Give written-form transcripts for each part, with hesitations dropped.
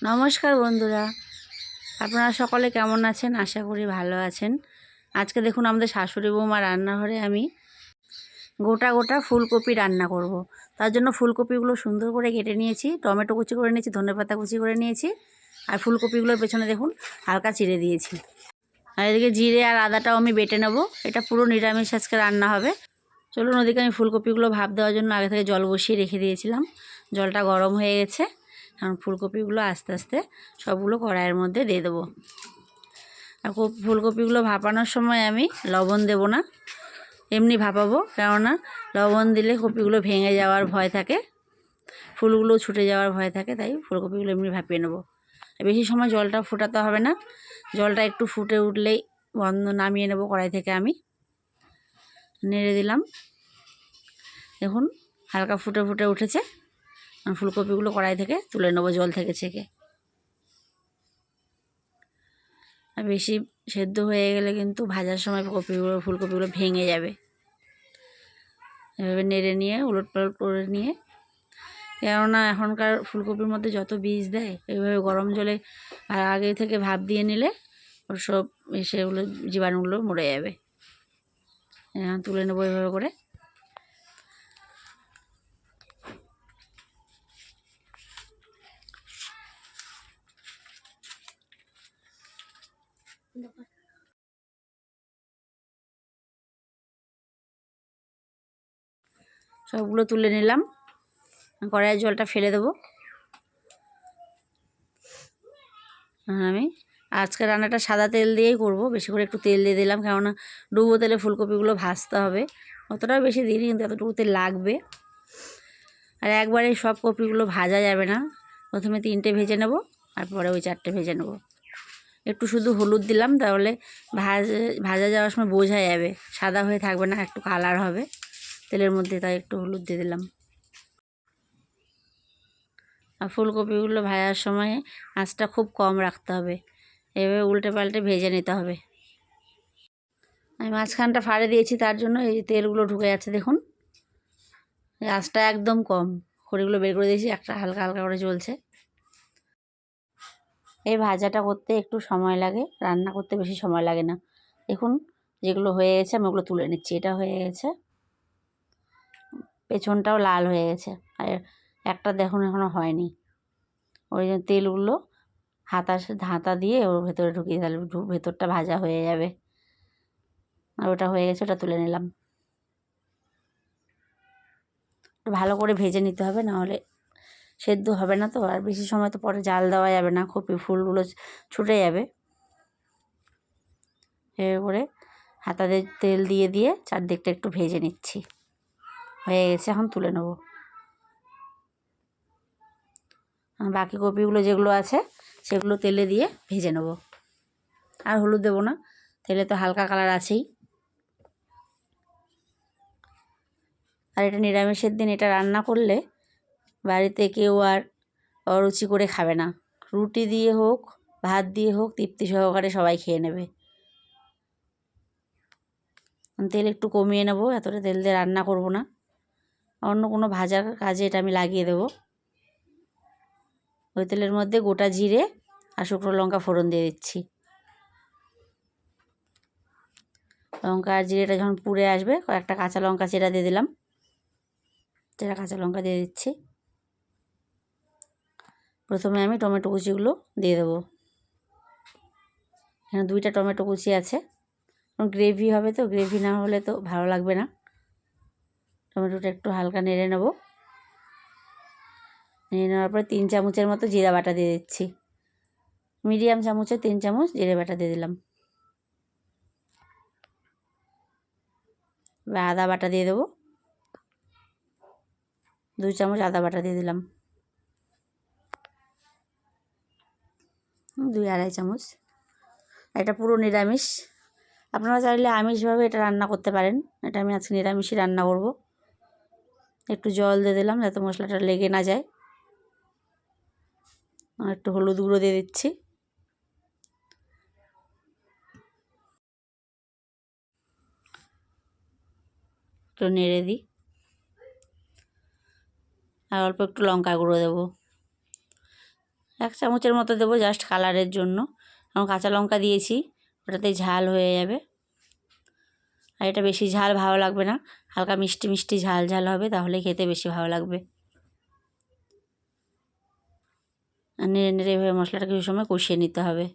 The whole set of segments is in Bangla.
নমস্কার বন্ধুরা, আপনারা সকলে কেমন আছেন? আশা করি ভালো আছেন। আজকে দেখুন আমাদের শাশুড়ি বৌমা রান্নাঘরে আমি গোটা গোটা ফুলকপি রান্না করব। তার জন্য ফুলকপিগুলো সুন্দর করে কেটে নিয়েছি, টমেটো কুচি করে নিয়েছি, ধনেপাতা কুচি করে নিয়েছি, আর ফুলকপিগুলোর পেছনে দেখুন হালকা চিড়ে দিয়েছি। আর এদিকে জিরে আর আদাটাও আমি বেটে নেব। এটা পুরো নিরামিষ আজকে রান্না হবে। চলুন, ওদিকে আমি ফুলকপিগুলো ভাপ দেওয়ার জন্য আগে থেকে জল বসিয়ে রেখে দিয়েছিলাম। জলটা গরম হয়ে গেছে। এখন ফুলকপিগুলো আস্তে আস্তে সবগুলো কড়াইয়ের মধ্যে দিয়ে দেবো। আর ফুলকপিগুলো ভাপানোর সময় আমি লবণ দেব না, এমনি ভাপাবো, কেননা লবণ দিলে কপিগুলো ভেঙে যাওয়ার ভয় থাকে, ফুলগুলো ছুটে যাওয়ার ভয় থাকে, তাই ফুলকপিগুলো এমনি ভাপিয়ে নেবো। বেশি সময় জলটা ফোটাতে হবে না, জলটা একটু ফুটে উঠলেই নামিয়ে নেব কড়াই থেকে। আমি নেড়ে দিলাম, দেখুন হালকা ফুটে ফুটে উঠেছে। ফুলকপিগুলো কড়াই থেকে তুলে নেবো জল থেকে ছেঁকে। আর বেশি সেদ্ধ হয়ে গেলে কিন্তু ভাজার সময় ফুলকপিগুলো ভেঙে যাবে। এভাবে নেড়ে নিয়ে উলট পালট করে নিয়ে, কেননা এখনকার ফুলকপির মধ্যে যত বীজ দেয়, এইভাবে গরম জলে আগে থেকে ভাপ দিয়ে নিলে ওর সব সেগুলো জীবাণুগুলো মরে যাবে। তুলে নেবো এভাবে করে। সবগুলো তুলে নিলাম, কড়াইয়ের জলটা ফেলে দেবো। আমি আজকে রান্নাটা সাদা তেল দিয়েই করব, বেশি করে একটু তেল দিয়ে দিলাম, কেননা ডুবো তেলে ফুলকপিগুলো ভাজতে হবে। অতটাও বেশি দিইনি, কিন্তু এতটুকু তেল লাগবে। আর একবারে সব কপিগুলো ভাজা যাবে না, প্রথমে 3টে ভেজে নেব, আর পরে ওই 4টে ভেজে নেব। একটু শুধু হলুদ দিলাম, তাহলে ভাজা যাওয়ার সময় বোঝা যাবে, সাদা হয়ে থাকবে না, একটু কালার হবে তেলের মধ্যে, তাই একটু হলুদ দিয়ে দিলাম। আর ফুলকপিগুলো ভাজার সময় আঁচটা খুব কম রাখতে হবে, এভাবে উল্টে পাল্টে ভেজে নিতে হবে। আমি মাঝখানটা ফাড়ে দিয়েছি, তার জন্য এই তেলগুলো ঢুকে যাচ্ছে, দেখুন আঁচটা একদম কম। খড়িগুলো বের করে দিয়েছি, একটা হালকা হালকা করে জ্বলছে। এই ভাজাটা করতে একটু সময় লাগে, রান্না করতে বেশি সময় লাগে না। দেখুন যেগুলো হয়ে গেছে আমি ওগুলো তুলে নিচ্ছি। এটা হয়ে গেছে, পেছনটাও লাল হয়ে গেছে, আর একটা দেখুন এখনও হয়নি। ওই জন্য তেলগুলো হাতা দিয়ে ওর ভেতরে ঢুকিয়ে, তাহলে ভেতরটা ভাজা হয়ে যাবে। আর ওটা হয়ে গেছে, ওটা তুলে নিলাম। ভালো করে ভেজে নিতে হবে, নাহলে সেদ্ধ হবে না তো। আর বেশি সময় তো পরে জাল দেওয়া যাবে না, ফুলগুলো ছুটে যাবে। এভাবে করে হাতাতে তেল দিয়ে দিয়ে চারদিকটা একটু ভেজে নিচ্ছি। হয়ে গেছে, এখন তুলে নেব। বাকি কপিগুলো যেগুলো আছে সেগুলো তেলে দিয়ে ভেজে নেব। আর হলুদ দেবো না, তেলে তো হালকা কালার আছেই। আর এটা নিরামিষের দিন এটা রান্না করলে বাড়িতে কেউ আর অরুচি করে খাবে না। রুটি দিয়ে হোক, ভাত দিয়ে হোক, তৃপ্তি সহকারে সবাই খেয়ে নেবে। তেল একটু কমিয়ে নেব, এতটা তেল দিয়ে রান্না করব না। অন্য কোনো ভাজার কাজে এটা আমি লাগিয়ে দেবো। ওই তেলের মধ্যে গোটা জিরে আর শুকনো লঙ্কা ফোড়ন দিয়ে দিচ্ছি। লঙ্কা আর জিরেটা যখন পুড়ে আসবে, কয়েকটা কাঁচা লঙ্কা চেরা দিয়ে দিলাম। চেরা কাঁচা লঙ্কা দিয়ে দিচ্ছি। প্রথমে আমি টমেটো কুচিগুলো দিয়ে দেবো। এখানে 2টা টমেটো কুচি আছে, গ্রেভি হবে তো, গ্রেভি না হলে তো ভালো লাগবে না। টমেটোটা একটু হালকা নেড়ে নেব। নেড়ে নেওয়ার পরে 3 চামচের মতো জিরা বাটা দিয়ে দিচ্ছি। মিডিয়াম চামচে 3 চামচ জিরে বাটা দিয়ে দিলাম। এবার আদা বাটা দিয়ে দেবো, 2 চামচ আদা বাটা দিয়ে দিলাম। 2-2.5 চামচ। এটা পুরো নিরামিষ, আপনারা চাইলে আমিষভাবে এটা রান্না করতে পারেন। এটা আমি আজকে নিরামিষই রান্না করব। একটু জল দিয়ে দিলাম যাতে মশলাটা লেগে না যায়। আর একটু হলুদ গুঁড়ো দিয়ে দিচ্ছি। একটু নেড়ে দিই, আর অল্প একটু লঙ্কা গুঁড়ো দেবো। 1 চামচের মতো দেবো জাস্ট কালারের জন্য। এবং কাঁচা লঙ্কা দিয়েছি, ওটাতে ঝাল হয়ে যাবে। আর এটা বেশি ঝাল ভালো লাগবে না, হালকা মিষ্টি মিষ্টি ঝাল ঝাল হবে, তাহলে খেতে বেশি ভালো লাগবে। আর নেড়ে নেড়ে এভাবে মশলাটা কিছু সময় কষিয়ে নিতে হবে।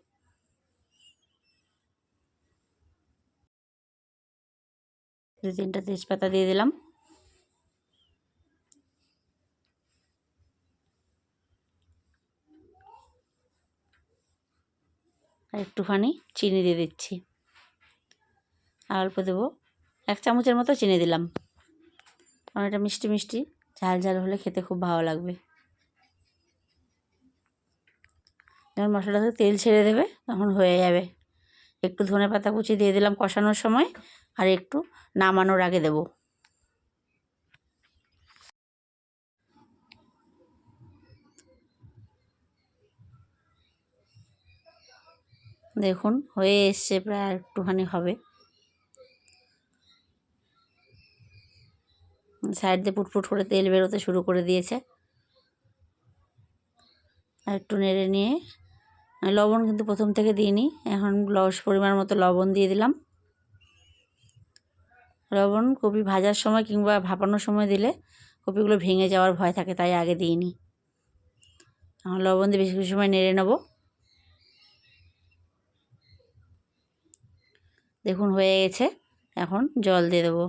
দু তিনটা তেজপাতা দিয়ে দিলাম। আর একটুখানি চিনি দিয়ে দিচ্ছি, আর অল্প দেবো, 1 চামচের মতো চিনি দিলাম, কারণ এটা মিষ্টি মিষ্টি ঝাল ঝাল হলে খেতে খুব ভালো লাগবে। যখন মশলাটা থেকে তেল ছেড়ে দেবে তখন হয়ে যাবে। একটু ধনেপাতা কুচি দিয়ে দিলাম কষানোর সময়, আর একটু নামানোর আগে দেব। দেখুন হয়ে এসছে, প্রায় আর একটুখানি হবে। সাইড দিয়ে পুটপুট করে তেল বেরোতে শুরু করে দিয়েছে। আর একটু নেড়ে নিয়ে, লবণ কিন্তু প্রথম থেকে দিইনি, এখন পরিমাণ মতো লবণ দিয়ে দিলাম। লবণ কপি ভাজার সময় কিংবা ভাপানোর সময় দিলে কপিগুলো ভেঙে যাওয়ার ভয় থাকে, তাই আগে দিইনি। এখন লবণ দিয়ে বেশি সময় নেড়ে নেব। দেখুন হয়ে গেছে, এখন জল দিয়ে দেবো।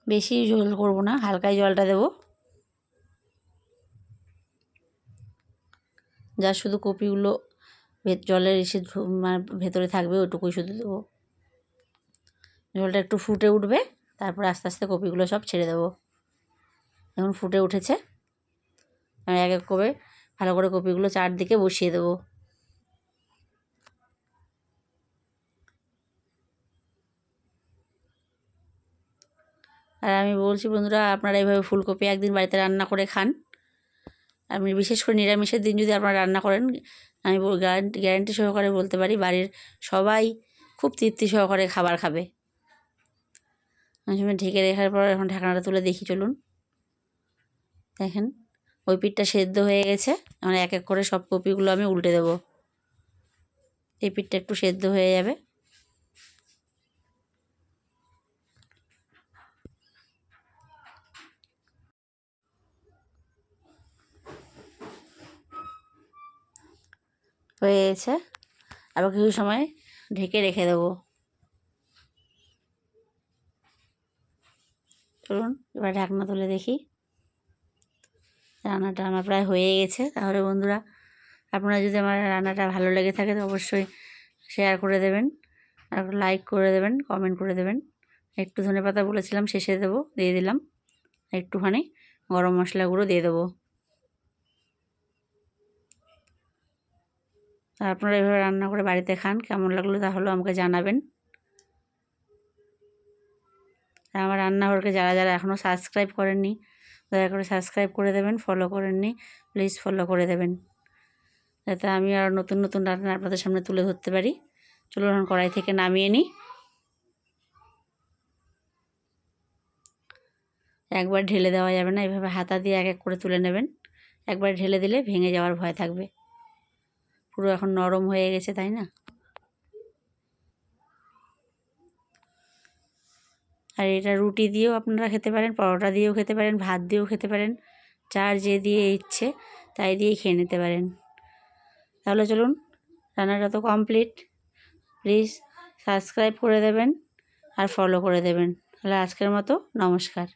বেশি ঝোল করব না, হালকাই জলটা দেবো। যা শুধু কপিগুলো জলের এসে মানে ভেতরে থাকবে ওইটুকুই শুধু দেবো। জলটা একটু ফুটে উঠবে, তারপর আস্তে আস্তে কপিগুলো সব ছেড়ে দেবো। এখন ফুটে উঠেছে, আমি এক এক করে ভালো করে কপিগুলো চারদিকে বসিয়ে দেবো। আর আমি বলছি বন্ধুরা, আপনারা এইভাবে ফুলকপি একদিন বাড়িতে রান্না করে খান। আপনি বিশেষ করে নিরামিষের দিন যদি আপনারা রান্না করেন, আমি গ্যারান্টি সহকারে বলতে পারি বাড়ির সবাই খুব তৃপ্তি সহকারে খাবার খাবে। আমি সময় ঢেকে রাখার পর এখন ঢাকনাটা তুলে দেখি, চলুন দেখেন ওই পিঠটা সেদ্ধ হয়ে গেছে। এখন এক এক করে সব কপিগুলো আমি উল্টে দেবো, এই পিঠটা একটু সেদ্ধ হয়ে যাবে। হয়ে গেছে, আবার কিছু সময় ঢেকে রেখে দেবো। চলুন এবার ঢাকনা তুলে দেখি, রান্নাটা আমার প্রায় হয়ে গেছে। তাহলে বন্ধুরা, আপনারা যদি আমার রান্নাটা ভালো লেগে থাকে তো অবশ্যই শেয়ার করে দেবেন, আর লাইক করে দেবেন, কমেন্ট করে দেবেন। একটু ধনেপাতা বলেছিলাম শেষে দেবো, দিয়ে দিলাম। একটুখানি গরম মশলা গুঁড়ো দিয়ে দেবো। আর আপনারা এভাবে রান্না করে বাড়িতে খান, কেমন লাগলো তাহলে আমাকে জানাবেন। আর আমার রান্নাঘরকে যারা যারা এখনও সাবস্ক্রাইব করেননি, দয়া করে সাবস্ক্রাইব করে দেবেন। ফলো করেননি, প্লিজ ফলো করে দেবেন, যাতে আমি আর নতুন নতুন রান্না আপনাদের সামনে তুলে ধরতে পারি। চলুন এখন কড়াই থেকে নামিয়ে নিই। একবার ঢেলে দেওয়া যাবে না, এভাবে হাতা দিয়ে এক এক করে তুলে নেবেন। একবার ঢেলে দিলে ভেঙে যাওয়ার ভয় থাকবে। পুরো এখন নরম হয়ে গেছে, তাই না? আর এটা রুটি দিয়েও আপনারা খেতে পারেন, পরোটা দিয়েও খেতে পারেন, ভাত দিয়েও খেতে পারেন, যার যে দিয়ে ইচ্ছে তাই দিয়েই খেয়ে নিতে পারেন। তাহলে চলুন, রান্নাটা তো কমপ্লিট। প্লিজ সাবস্ক্রাইব করে দেবেন আর ফলো করে দেবেন। তাহলে আজকের মতো নমস্কার।